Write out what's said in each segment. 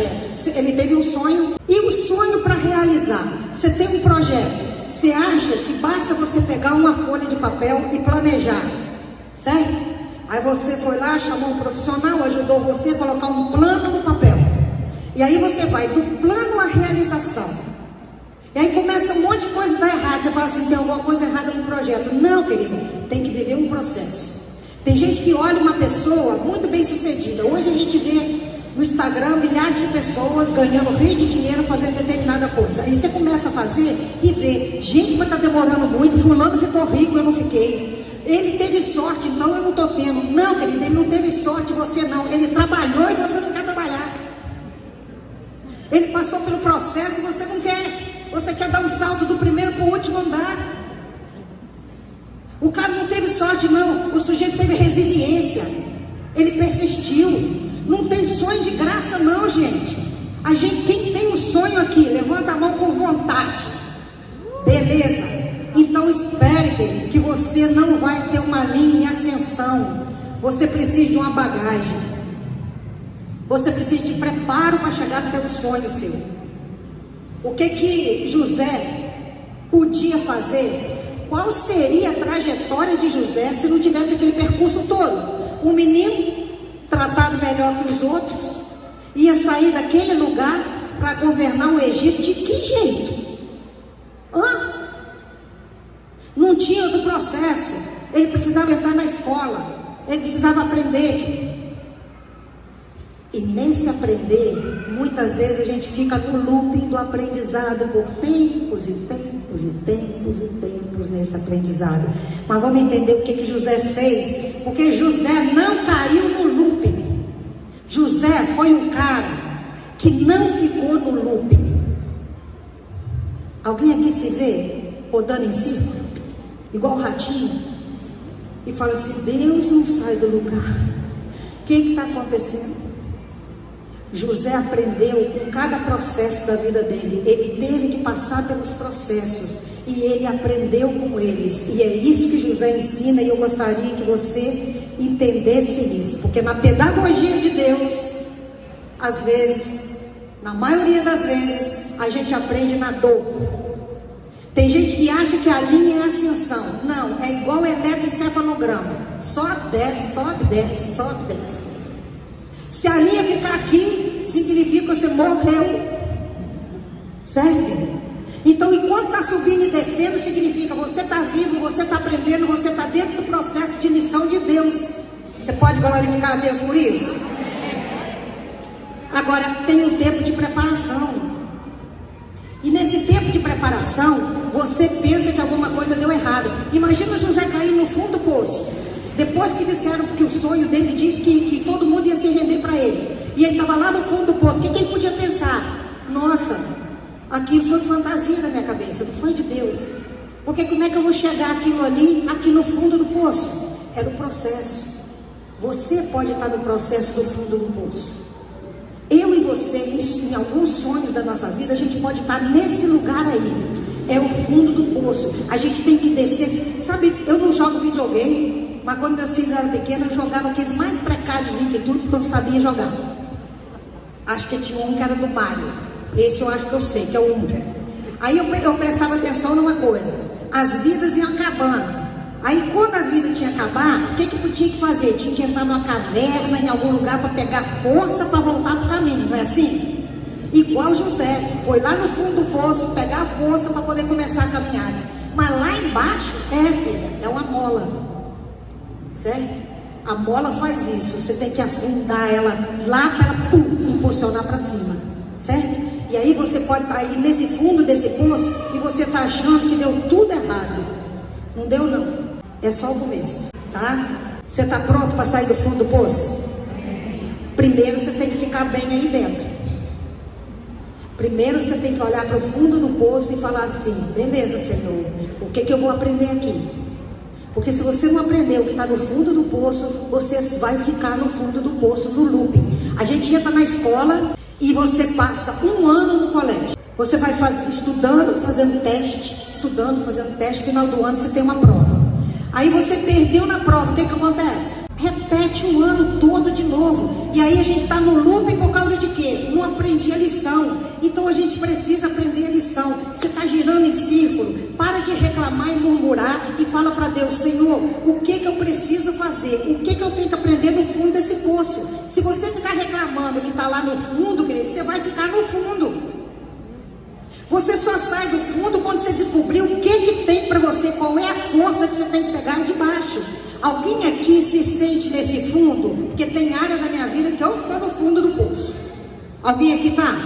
trajeto. Ele teve um sonho, e o sonho para realizar. Você tem um projeto. Você acha que basta você pegar uma folha de papel e planejar, certo? Aí você foi lá, chamou um profissional, ajudou você a colocar um plano no papel. E aí você vai do plano à realização. E aí começa um monte de coisa a dar errado. Você fala assim, tem alguma coisa errada no projeto. Não, querido, tem que viver um processo. Tem gente que olha uma pessoa muito bem sucedida. Hoje a gente vê no Instagram milhares de pessoas ganhando rio de dinheiro fazendo determinada coisa. Aí você começa a fazer e vê, gente, mas está demorando muito, fulano ficou rico, eu não fiquei. Ele teve sorte, então eu não estou tendo. Não, querido, ele não teve sorte, você não. Ele trabalhou e você não quer trabalhar. Ele passou pelo processo e você não quer. Você quer dar um salto do primeiro para o último andar. O cara não teve sorte, não. O sujeito teve resiliência. Ele persistiu. Não tem sonho de graça, não, gente. Quem tem um sonho aqui, levanta a mão com vontade. Beleza? Então espere, querido, que você não vai ter uma linha em ascensão. Você precisa de uma bagagem. Você precisa de preparo para chegar até o sonho seu. O que José podia fazer? Qual seria a trajetória de José se não tivesse aquele percurso todo? O menino, tratado melhor que os outros, ia sair daquele lugar para governar o Egito de que jeito? Não tinha do processo. Ele precisava entrar na escola, ele precisava aprender. E nesse aprender, muitas vezes a gente fica no looping do aprendizado por tempos e tempos e tempos e tempos nesse aprendizado. Mas vamos entender o que José fez, porque José não caiu no looping. José foi um cara que não ficou no looping. Alguém aqui se vê rodando em círculo, igual o ratinho, e fala assim, Deus não sai do lugar. O que está acontecendo? José aprendeu com cada processo da vida dele. Ele teve que passar pelos processos e ele aprendeu com eles. E é isso que José ensina, e eu gostaria que você entendesse isso, porque na pedagogia de Deus, às vezes, na maioria das vezes, a gente aprende na dor. Tem gente que acha que a linha é ascensão. Não, é igual eletroencefalograma. Sobe, desce, sobe, desce, sobe, desce. Se a linha ficar aqui, significa que você morreu. Certo? Então, enquanto está subindo e descendo, significa que você está vivo, você está aprendendo, você está dentro do processo de missão de Deus. Você pode glorificar a Deus por isso? Agora, tem um tempo de preparação. E nesse tempo de preparação, você pensa que alguma coisa deu errado. Imagina José cair no fundo do poço. Depois que disseram que o sonho dele disse que todo mundo ia se render para ele, e ele estava lá no fundo do poço, o que ele podia pensar? Nossa, aquilo foi fantasia da minha cabeça, não foi de Deus. Porque como é que eu vou chegar aquilo ali, aqui no fundo do poço? Era o processo. Você pode estar no processo do fundo do poço. Eu e você, em alguns sonhos da nossa vida, a gente pode estar nesse lugar aí. É o fundo do poço. A gente tem que descer. Sabe, eu não jogo videogame, mas quando meus filhos eram pequenos, eu jogava aqueles mais precários que tudo, porque eu não sabia jogar. Acho que tinha um que era do Mario. Esse eu acho que eu sei, que é o 1. Aí eu prestava atenção numa coisa. As vidas iam acabando. Aí quando a vida tinha que acabar, o que tinha que fazer? Tinha que entrar numa caverna, em algum lugar, para pegar força para voltar para o caminho, não é assim? Igual José, foi lá no fundo do poço, pegar força para poder começar a caminhada. Mas lá embaixo, filha, é uma mola, certo? A mola faz isso, você tem que afundar ela lá para ela impulsionar para cima, certo? E aí você pode estar aí nesse fundo desse poço e você está achando que deu tudo errado. Não deu não, é só o começo, tá? Você está pronto para sair do fundo do poço? Primeiro você tem que ficar bem aí dentro. Primeiro você tem que olhar para o fundo do poço e falar assim, beleza, Senhor, o que eu vou aprender aqui? Porque se você não aprender o que está no fundo do poço, você vai ficar no fundo do poço, no looping. A gente entra na escola e você passa 1 ano no colégio. Você vai estudando, fazendo teste, final do ano você tem uma prova. Aí você perdeu na prova, o que acontece? Repete o ano todo de novo. E aí a gente está no loop por causa de quê? Não aprendi a lição. Então a gente precisa aprender a lição. Você está girando em círculo, para de reclamar e murmurar e fala para Deus: Senhor, o que eu preciso fazer? O que eu tenho que aprender no fundo desse poço? Se você ficar reclamando que está lá no fundo, querido, você vai ficar no fundo. Você só sai do fundo quando você descobrir o que tem para você, qual é a força que você tem que pegar de baixo. Alguém aqui se sente nesse fundo? Porque tem área da minha vida que eu estou no fundo do poço. Alguém aqui está?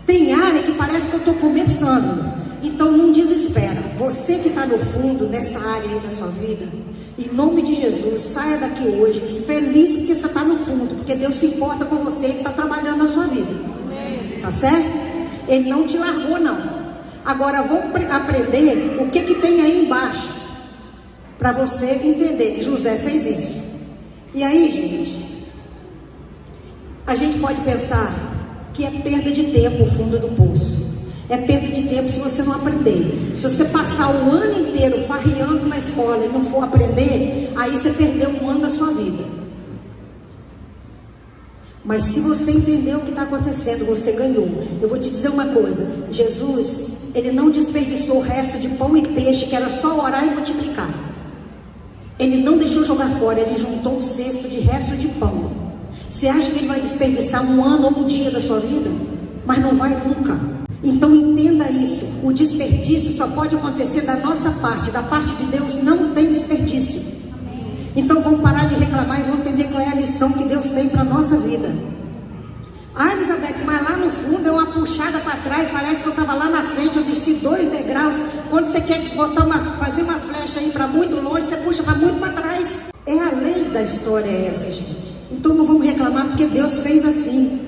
Tem área que parece que eu estou começando. Então não desespera. Você que está no fundo, nessa área aí da sua vida, em nome de Jesus, saia daqui hoje feliz porque você está no fundo, porque Deus se importa com você e está trabalhando na sua vida. Tá certo? Ele não te largou, não. Agora vamos aprender o que tem aí embaixo, para você entender. José fez isso. E aí, gente, a gente pode pensar que é perda de tempo o fundo do poço. É perda de tempo se você não aprender. Se você passar o ano inteiro farreando na escola e não for aprender, aí você perdeu um ano da sua vida. Mas se você entendeu o que está acontecendo, você ganhou. Eu vou te dizer uma coisa: Jesus, ele não desperdiçou o resto de pão e peixe, que era só orar e multiplicar. Ele não deixou jogar fora, ele juntou um cesto de resto de pão. Você acha que ele vai desperdiçar um ano ou um dia da sua vida? Mas não vai nunca. Então entenda isso: o desperdício só pode acontecer da nossa parte. Da parte de Deus não tem desperdício. Então vamos parar de reclamar e vamos entender qual é a lição que Deus tem para a nossa vida. Ah, Elizabeth, mas lá no fundo é uma puxada para trás, parece que eu estava lá na frente, eu desci 2 degraus. Quando você quer fazer uma flecha aí para muito longe, você puxa para muito para trás. É a lei da história essa, gente. Então não vamos reclamar porque Deus fez assim,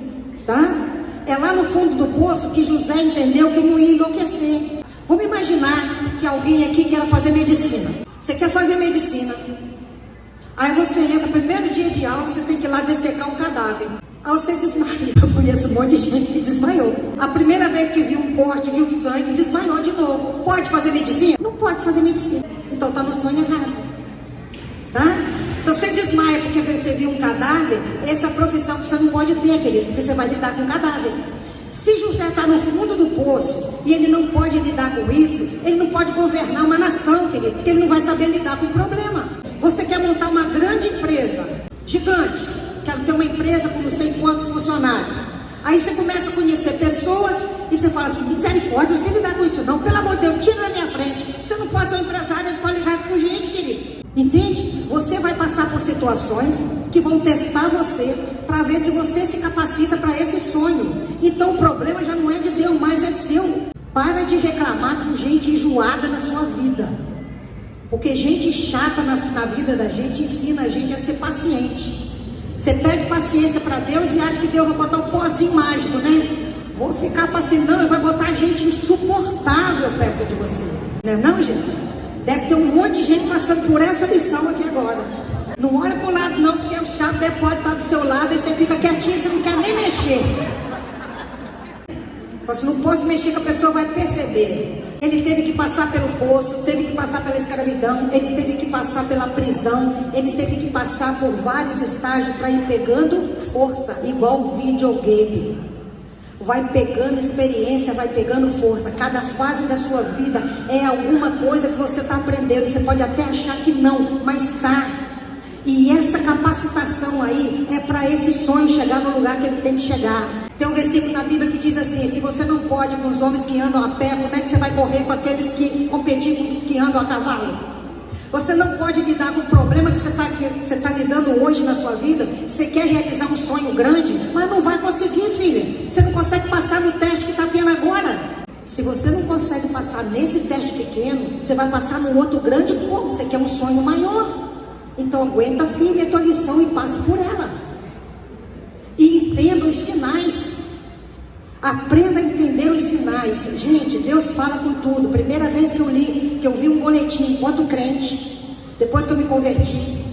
tá? É lá no fundo do poço que José entendeu que não ia enlouquecer. Vamos imaginar que alguém aqui quer fazer medicina. Você quer fazer medicina. Aí você entra, primeiro dia de aula, você tem que ir lá dessecar um cadáver. Aí você desmaia. Eu conheço um monte de gente que desmaiou. A primeira vez que viu um corte, viu sangue, desmaiou de novo. Pode fazer medicina? Não pode fazer medicina. Então está no sonho errado. Tá? Se você desmaia porque você viu um cadáver, essa é a profissão que você não pode ter, querido, porque você vai lidar com cadáver. Se José está no fundo do poço e ele não pode lidar com isso, ele não pode governar uma nação, querido, porque ele não vai saber lidar com o problema. Você quer montar uma grande empresa, gigante, quero ter uma empresa com não sei quantos funcionários. Aí você começa a conhecer pessoas e você fala assim: misericórdia, você lidar com isso não, pelo amor de Deus, tira da minha frente. Você não pode ser um empresário, ele pode lidar com gente, querido. Entende? Você vai passar por situações que vão testar você para ver se você se capacita para esse sonho. Então o problema já não é de Deus, mas é seu. Para de reclamar com gente enjoada na sua vida. Porque gente chata na vida da gente ensina a gente a ser paciente. Você pede paciência para Deus e acha que Deus vai botar um pozinho mágico, né? Vou ficar paciente, não, ele vai botar gente insuportável perto de você. Não é não, gente? Deve ter um monte de gente passando por essa lição aqui agora. Não olha para o lado não, porque o chato pode estar do seu lado e você fica quietinho, você não quer nem mexer. Se não posso mexer, que a pessoa vai perceber. Ele teve que passar pelo poço, teve que passar pela escravidão, ele teve que passar pela prisão, ele teve que passar por vários estágios para ir pegando força, igual o videogame. Vai pegando experiência, vai pegando força. Cada fase da sua vida é alguma coisa que você está aprendendo. Você pode até achar que não, mas está. E essa capacitação aí é para esse sonho chegar no lugar que ele tem que chegar. Tem um versículo na Bíblia que diz assim: se você não pode com os homens que andam a pé, como é que você vai correr com aqueles que competir com os que andam a cavalo? Você não pode lidar com o problema que você está lidando hoje na sua vida. Você quer realizar um sonho grande, mas não vai conseguir, filha. Você não consegue passar no teste que está tendo agora. Se você não consegue passar nesse teste pequeno, você vai passar no outro grande como? Você quer um sonho maior. Então aguenta firme a tua lição e passe por ela. E entenda os sinais. Aprenda a entender os sinais. Gente, Deus fala com tudo. Primeira vez que eu vi um boletim enquanto crente, depois que eu me converti,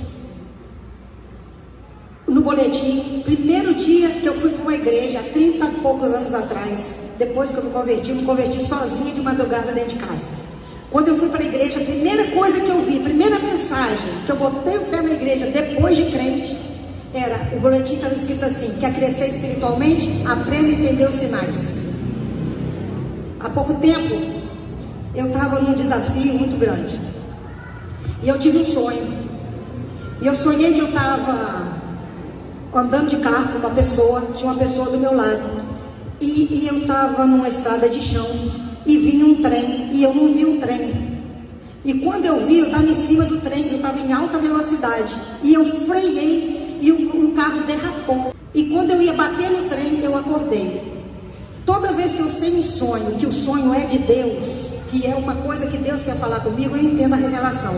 no boletim, primeiro dia que eu fui para uma igreja, há 30 e poucos anos atrás, depois que eu me converti sozinha de madrugada dentro de casa. Quando eu fui para a igreja, a primeira coisa que eu vi, primeira mensagem, que eu botei o pé na igreja depois de crente, O boletim estava escrito assim: quer crescer espiritualmente? Aprenda a entender os sinais. Há pouco tempo, eu estava num desafio muito grande. E eu tive um sonho. E eu sonhei que eu estava andando de carro com uma pessoa, tinha uma pessoa do meu lado. E eu estava numa estrada de chão e vinha um trem, e eu não vi o trem. E quando eu vi, eu estava em cima do trem, eu estava em alta velocidade. E eu freiei e o carro derrapou. E quando eu ia bater no trem, eu acordei. Toda vez que eu tenho um sonho, que o sonho é de Deus, que é uma coisa que Deus quer falar comigo, eu entendo a revelação.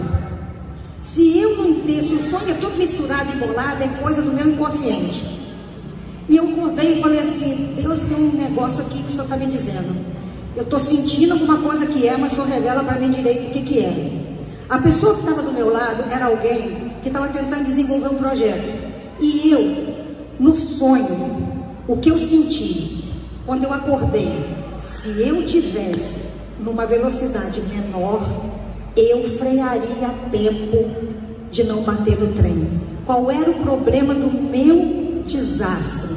Se eu não entendo, se o sonho é tudo misturado e bolado, é coisa do meu inconsciente. E eu acordei e falei assim: Deus, tem um negócio aqui que o Senhor está me dizendo. Eu estou sentindo alguma coisa que é, mas o Senhor revela para mim direito o que é. A pessoa que estava do meu lado era alguém que estava tentando desenvolver um projeto. E eu, no sonho, o que eu senti, quando eu acordei, se eu tivesse numa velocidade menor, eu frearia a tempo de não bater no trem. Qual era o problema do meu desastre?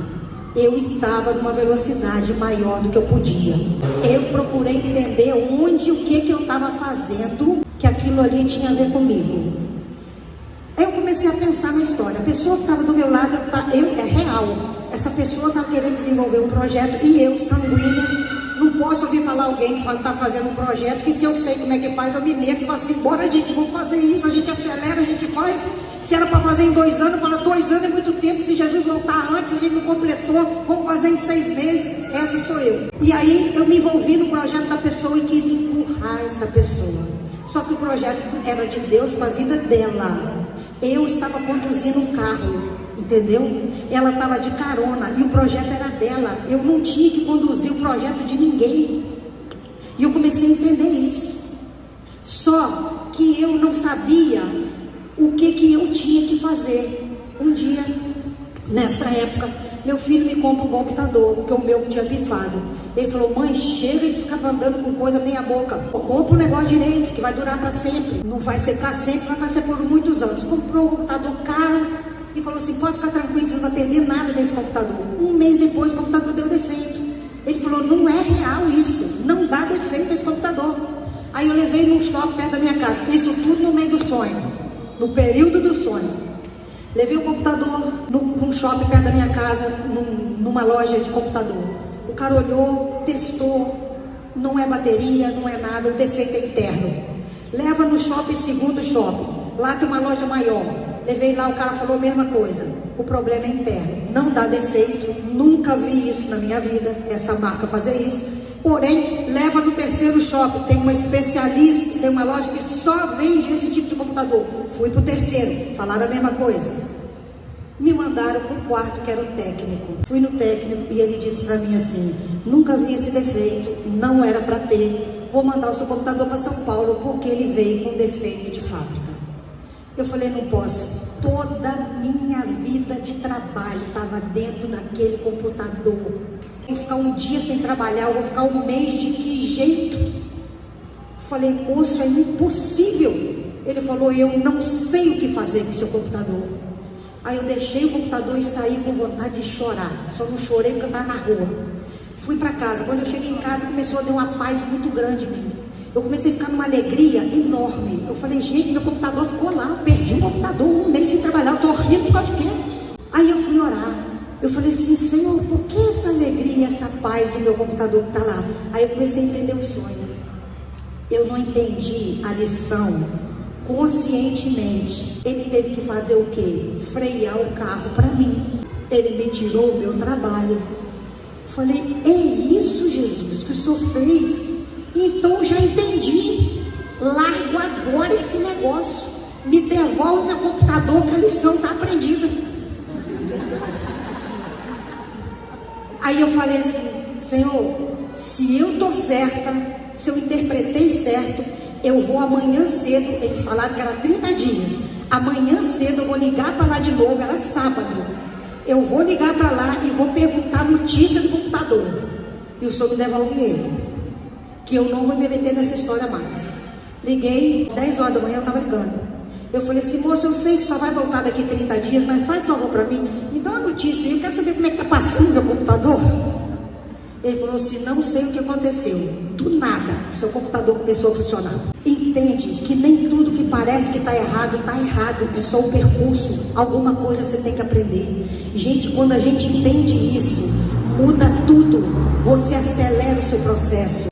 Eu estava numa velocidade maior do que eu podia. Eu procurei entender onde, o que eu estava fazendo, que aquilo ali tinha a ver comigo. Aí eu comecei a pensar na história. A pessoa que estava do meu lado, é real. Essa pessoa estava querendo desenvolver um projeto e eu, sanguínea, não posso ouvir falar alguém que está fazendo um projeto, que se eu sei como é que faz, eu me meto e falo assim: bora gente, vamos fazer isso, a gente acelera, a gente faz. Se era para fazer em 2 anos, fala 2 anos é muito tempo. Se Jesus voltar antes, a gente não completou, vamos fazer em 6 meses. Essa sou eu. E aí eu me envolvi no projeto da pessoa e quis empurrar essa pessoa. Só que o projeto era de Deus para a vida dela. Eu estava conduzindo um carro, entendeu? Ela estava de carona e o projeto era dela. Eu não tinha que conduzir o projeto de ninguém. E eu comecei a entender isso. Só que eu não sabia o que eu tinha que fazer. Um dia, nessa época, meu filho me compra um computador, porque o meu tinha pifado. Ele falou: mãe, chega e fica andando com coisa meia boca. Compra um negócio direito, que vai durar para sempre. Não vai ser para sempre, mas vai ser por muitos anos. Comprou um computador caro e falou assim: pode ficar tranquilo, você não vai perder nada desse computador. Um mês depois, o computador deu defeito. Ele falou: não é real isso, não dá defeito esse computador. Aí eu levei num shopping perto da minha casa. Isso tudo no meio do sonho, no período do sonho. Levei o computador num shopping perto da minha casa, numa loja de computador. O cara olhou, testou, não é bateria, não é nada, o defeito é interno. Leva no shopping, segundo shopping, lá tem uma loja maior. Levei lá, o cara falou a mesma coisa. O problema é interno, não dá defeito, nunca vi isso na minha vida, essa marca fazer isso. Porém, leva no terceiro shopping, tem uma especialista, tem uma loja que só vende esse tipo de computador. Fui pro terceiro, falaram a mesma coisa. Me mandaram pro quarto, que era o técnico. Fui no técnico e ele disse para mim assim: nunca vi esse defeito, não era para ter. Vou mandar o seu computador para São Paulo, porque ele veio com defeito de fábrica. Eu falei: não posso. Toda a minha vida de trabalho estava dentro daquele computador. Eu vou ficar um dia sem trabalhar, eu vou ficar um mês, de que jeito? Falei: moço, é impossível. Ele falou: eu não sei o que fazer com o seu computador. Aí eu deixei o computador e saí com vontade de chorar. Só não chorei porque eu estava na rua. Fui para casa. Quando eu cheguei em casa, começou a dar uma paz muito grande em mim. Eu comecei a ficar numa alegria enorme. Eu falei: gente, meu computador ficou lá. Eu perdi o computador, um mês sem trabalhar. Eu estou rindo por causa de quê? Aí eu fui orar. Eu falei assim: Senhor, por que essa alegria, essa paz do meu computador que está lá? Aí eu comecei a entender o sonho. Eu não entendi a lição conscientemente. Ele teve que fazer o quê? Frear o carro para mim. Ele me tirou o meu trabalho. Falei: é isso, Jesus, que o Senhor fez? Então eu já entendi. Largo agora esse negócio. Me devolve meu computador, que a lição está aprendida. Aí eu falei assim: Senhor, se eu estou certa, se eu interpretei certo, eu vou amanhã cedo. Eles falaram que era 30 dias. Amanhã cedo eu vou ligar para lá de novo. Era sábado. Eu vou ligar para lá e vou perguntar a notícia do computador. E o Senhor me devolve ele. Que eu não vou me meter nessa história mais. Liguei, 10 horas da manhã eu estava ligando. Eu falei assim, moço, eu sei que só vai voltar daqui 30 dias, mas faz favor para mim, me dá uma notícia aí, eu quero saber como é que tá passando meu computador. Ele falou assim, não sei o que aconteceu, do nada, seu computador começou a funcionar. Entende que nem tudo que parece que está errado, é só o percurso, alguma coisa você tem que aprender. Gente, quando a gente entende isso, muda tudo, você acelera o seu processo.